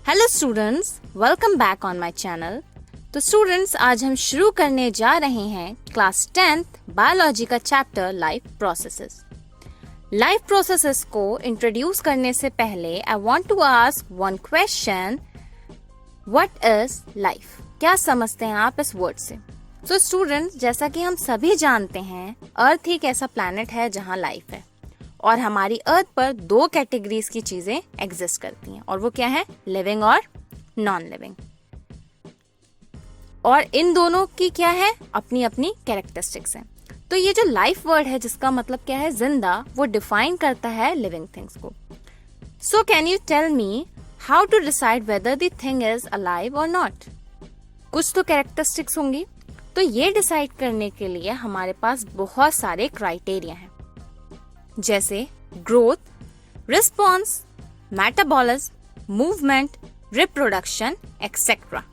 Hello students, welcome back on my channel. तो students, आज हम शुरू करने जा रहे हैं क्लास 10th बायोलॉजी का chapter life processes. Life processes को इंट्रोड्यूस करने से पहले I want to ask one question, what is life? क्या समझते हैं आप इस वर्ड से? सो स्टूडेंट्स, जैसा कि हम सभी जानते हैं, अर्थ एक ऐसा प्लैनेट है जहां लाइफ है और हमारी अर्थ पर दो कैटेगरीज की चीजें एग्जिस्ट करती हैं और वो क्या है? लिविंग और नॉन लिविंग। और इन दोनों की क्या है? अपनी अपनी कैरेक्टरिस्टिक्स हैं। तो ये जो लाइफ वर्ड है, जिसका मतलब क्या है? जिंदा, वो डिफाइन करता है लिविंग थिंग्स को। So can you tell me how to decide whether the thing is alive और नॉट? कुछ तो कैरेक्टरिस्टिक्स होंगी। तो ये डिसाइड करने के लिए हमारे पास बहुत सारे क्राइटेरिया हैं, जैसे growth, response, metabolism, movement, reproduction etcetera.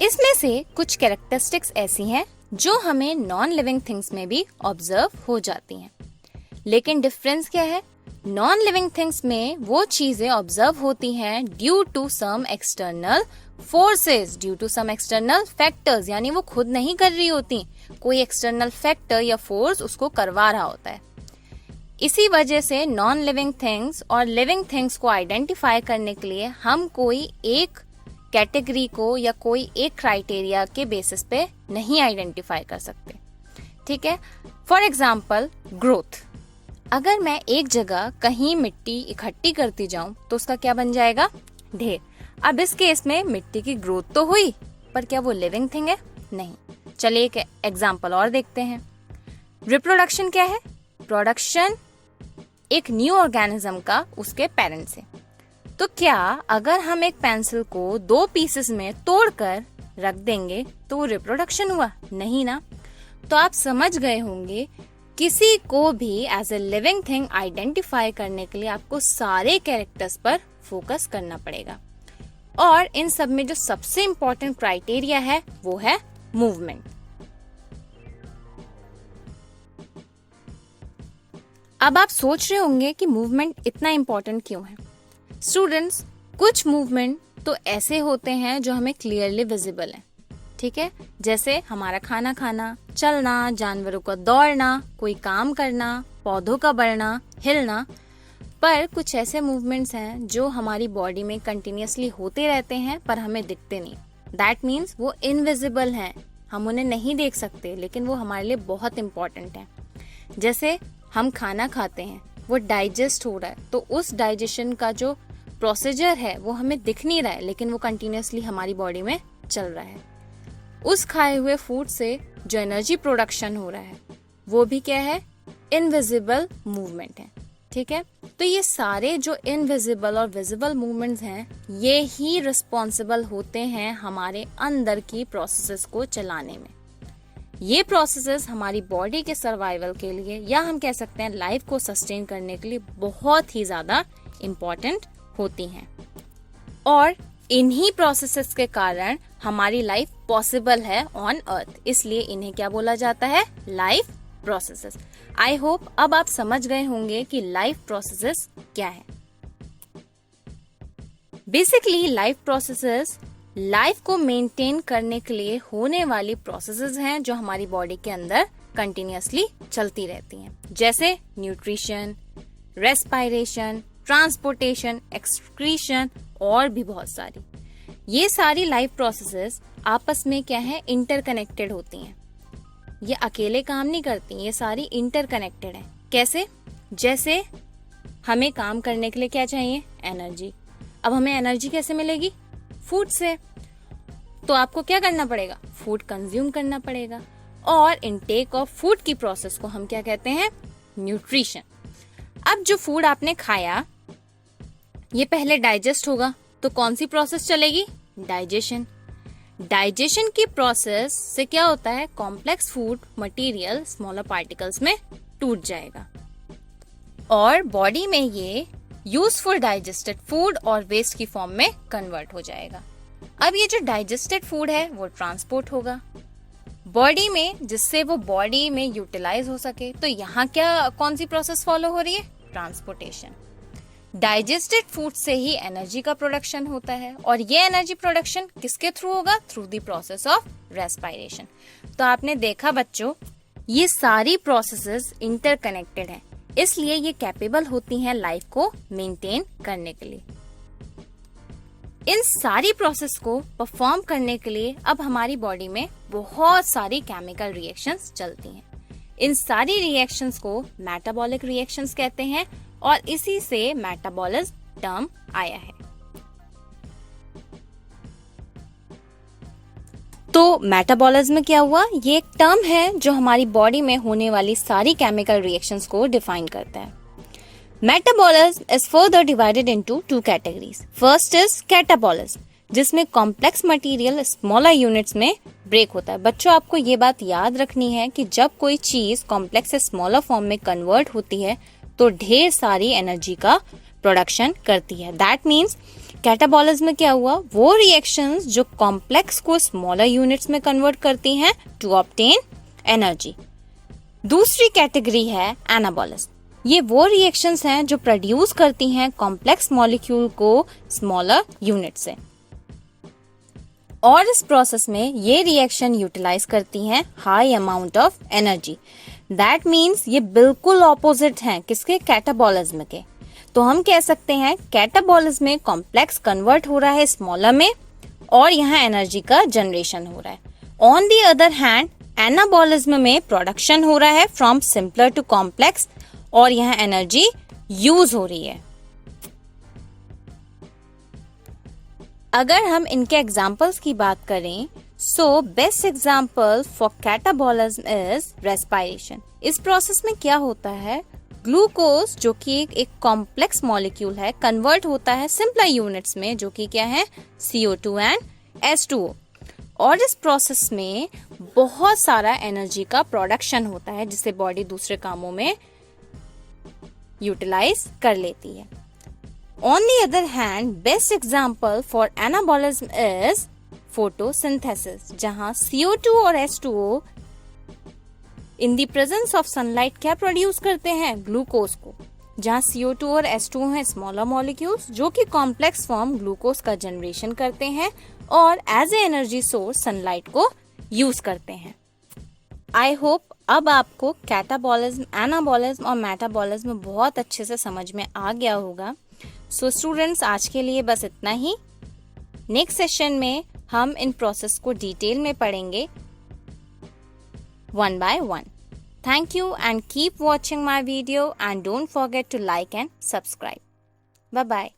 इसमें से कुछ कैरेक्टरिस्टिक्स ऐसी हैं जो हमें नॉन लिविंग थिंग्स में भी ऑब्जर्व हो जाती हैं। लेकिन डिफरेंस क्या है? नॉन लिविंग थिंग्स में वो चीजें ऑब्जर्व होती हैं due to some external forces, due to some external factors, यानी वो खुद नहीं कर रही होती, कोई एक्सटर्नल फैक्टर या फोर्स उसको करवा रहा होता है। इसी वजह से नॉन लिविंग थिंग्स और लिविंग थिंग्स को आइडेंटिफाई करने के लिए हम कोई एक कैटेगरी को या कोई एक क्राइटेरिया के बेसिस पे नहीं आइडेंटिफाई कर सकते। ठीक है, फॉर एग्जाम्पल ग्रोथ। अगर मैं एक जगह कहीं मिट्टी इकट्ठी करती जाऊं तो उसका क्या बन जाएगा? ढेर। अब इस केस में मिट्टी की ग्रोथ तो हुई, पर क्या वो लिविंग थिंग है? नहीं। चलिए एक एग्जाम्पल और देखते हैं। रिप्रोडक्शन क्या है? प्रोडक्शन एक न्यू ऑर्गेनिज्म का उसके पेरेंट से। तो क्या अगर हम एक पेंसिल को दो पीसेस में तोड़कर रख देंगे तो वो रिप्रोडक्शन हुआ? नहीं ना। तो आप समझ गए होंगे, किसी को भी as a living thing identify करने के लिए आपको सारे कैरेक्टर्स पर फोकस करना पड़ेगा। और इन सब में जो सबसे इंपॉर्टेंट क्राइटेरिया है वो है मूवमेंट। अब आप सोच रहे होंगे कि मूवमेंट इतना इंपॉर्टेंट क्यों है? स्टूडेंट्स, कुछ मूवमेंट तो ऐसे होते हैं जो हमें क्लियरली विजिबल है। ठीक है, जैसे हमारा खाना खाना, चलना, जानवरों का दौड़ना, कोई काम करना, पौधों का बढ़ना, हिलना। पर कुछ ऐसे मूवमेंट्स हैं जो हमारी बॉडी में कंटिन्यूअसली होते रहते हैं पर हमें दिखते नहीं। दैट मीन्स वो इनविजिबल हैं, हम उन्हें नहीं देख सकते, लेकिन वो हमारे लिए बहुत इंपॉर्टेंट है। जैसे हम खाना खाते हैं, वो डाइजेस्ट हो रहा है, तो उस डाइजेशन का जो प्रोसीजर है वो हमें दिख नहीं रहा है, लेकिन वो कंटिन्यूअसली हमारी बॉडी में चल रहा है। उस खाए हुए फूड से जो एनर्जी प्रोडक्शन हो रहा है वो भी क्या है? इनविजिबल मूवमेंट है। ठीक है, तो ये सारे जो इनविजिबल और विजिबल मूवमेंट्स हैं, ये ही रिस्पॉन्सिबल होते हैं हमारे अंदर की प्रोसेसेस को चलाने में। ये प्रोसेसेस हमारी बॉडी के सर्वाइवल के लिए, या हम कह सकते हैं लाइफ को सस्टेन करने के लिए, बहुत ही ज्यादा इम्पोर्टेंट होती हैं। और इन्हीं प्रोसेसेस के कारण हमारी लाइफ पॉसिबल है ऑन अर्थ, इसलिए इन्हें क्या बोला जाता है? Life processes. आई होप अब आप समझ गए होंगे कि लाइफ प्रोसेसेस क्या है। बेसिकली लाइफ प्रोसेसेस लाइफ को मेंटेन करने के लिए होने वाली प्रोसेसेस हैं जो हमारी बॉडी के अंदर कंटिन्यूअसली चलती रहती हैं, जैसे न्यूट्रिशन, रेस्पिरेशन, ट्रांसपोर्टेशन, एक्सक्रीशन और भी बहुत सारी। ये सारी लाइफ प्रोसेसेस आपस में क्या है? इंटरकनेक्टेड होती हैं। ये अकेले काम नहीं करती, ये सारी इंटरकनेक्टेड है। कैसे? जैसे हमें काम करने के लिए क्या चाहिए? एनर्जी। अब हमें एनर्जी कैसे मिलेगी? फूड से। तो आपको क्या करना पड़ेगा? फूड कंज्यूम करना पड़ेगा। और इनटेक ऑफ फूड की प्रोसेस को हम क्या कहते हैं? न्यूट्रिशन। अब जो फूड आपने खाया ये पहले डाइजेस्ट होगा, तो कौन सी प्रोसेस चलेगी? डाइजेशन। डाइजेशन की प्रोसेस से क्या होता है? Complex food material smaller particles में टूट जाएगा और बॉडी में ये यूजफुल डाइजेस्टेड फूड और वेस्ट की फॉर्म में कन्वर्ट हो जाएगा। अब ये जो डाइजेस्टेड फूड है वो ट्रांसपोर्ट होगा बॉडी में, जिससे वो बॉडी में यूटिलाइज हो सके। तो यहाँ क्या कौन सी प्रोसेस फॉलो हो रही है? ट्रांसपोर्टेशन। डाइजेस्टेड फूड से ही एनर्जी का प्रोडक्शन होता है और ये एनर्जी प्रोडक्शन किसके थ्रू होगा? Through the process of respiration. तो आपने देखा बच्चों, ये सारी प्रोसेसेस इंटरकनेक्टेड हैं, इसलिए ये कैपेबल होती हैं लाइफ को मेंटेन करने के लिए। इन सारी प्रोसेस को परफॉर्म करने के लिए अब हमारी बॉडी में बहुत सारी केमिकल रिएक्शंस चलती हैं। इन सारी रिएक्शंस को मेटाबॉलिक रिएक्शंस कहते हैं और इसी से मेटाबॉलिज्म टर्म आया है। तो मेटाबॉलिज्म क्या हुआ? ये एक टर्म है जो हमारी बॉडी में होने वाली सारी केमिकल रिएक्शंस को डिफाइन करता है। Metabolism is further divided into two categories. First is catabolism, जिसमें कॉम्प्लेक्स मटेरियल स्मॉलर यूनिट्स में ब्रेक होता है। बच्चों, आपको ये बात याद रखनी है कि जब कोई चीज कॉम्प्लेक्स से स्मॉलर फॉर्म में कन्वर्ट होती है तो ढेर सारी एनर्जी का प्रोडक्शन करती है। दैट मीन्स कैटाबॉलिज्म में क्या हुआ? वो रिएक्शंस जो कॉम्प्लेक्स को स्मॉलर यूनिट्स में कन्वर्ट करती हैं टू ऑब्टेन एनर्जी। दूसरी कैटेगरी है एनाबॉलिज्म। ये वो रिएक्शंस हैं जो प्रोड्यूस करती हैं कॉम्प्लेक्स मॉलिक्यूल को स्मॉलर यूनिट से, और इस प्रोसेस में ये रिएक्शन यूटिलाइज करती हैं high amount of energy. That means ये बिल्कुल ऑपोजिट हैं किसके? कैटाबॉलिज्म के। तो हम कह सकते हैं कैटाबॉलिज्म में कॉम्प्लेक्स कन्वर्ट हो रहा है स्मॉलर में और यहाँ एनर्जी का जनरेशन हो रहा है। On the other hand anabolism में प्रोडक्शन हो रहा है फ्रॉम सिंपलर टू कॉम्प्लेक्स और यहाँ एनर्जी यूज हो रही है। अगर हम इनके एग्जाम्पल्स की बात करें, so best example for catabolism is respiration. इस प्रोसेस में क्या होता है? ग्लूकोज जो कि एक कॉम्प्लेक्स मॉलिक्यूल है, कन्वर्ट होता है सिंपलर यूनिट्स में जो कि क्या है? CO2 and H2O। और इस प्रोसेस में बहुत सारा एनर्जी का प्रोडक्शन होता है जिसे बॉडी दूसरे कामों में यूटिलाइज कर लेती है। On the other hand best example for anabolism is photosynthesis, जहां CO2 और H2O in the presence of sunlight क्या प्रोड्यूस करते हैं? ग्लूकोज को। जहां CO2 और H2O हैं स्मॉलर मॉलिक्यूल्स जो कि कॉम्प्लेक्स फॉर्म ग्लूकोज का जनरेशन करते हैं और as a energy source sunlight को यूज करते हैं। आई होप अब आपको कैटाबॉलिज्म, एनाबॉलिज्म और मेटाबॉलिज्म बहुत अच्छे से समझ में आ गया होगा। सो स्टूडेंट्स, आज के लिए बस इतना ही। नेक्स्ट सेशन में हम इन प्रोसेस को डिटेल में पढ़ेंगे one by one. Thank you and keep watching my video and don't forget to like and subscribe. Bye bye.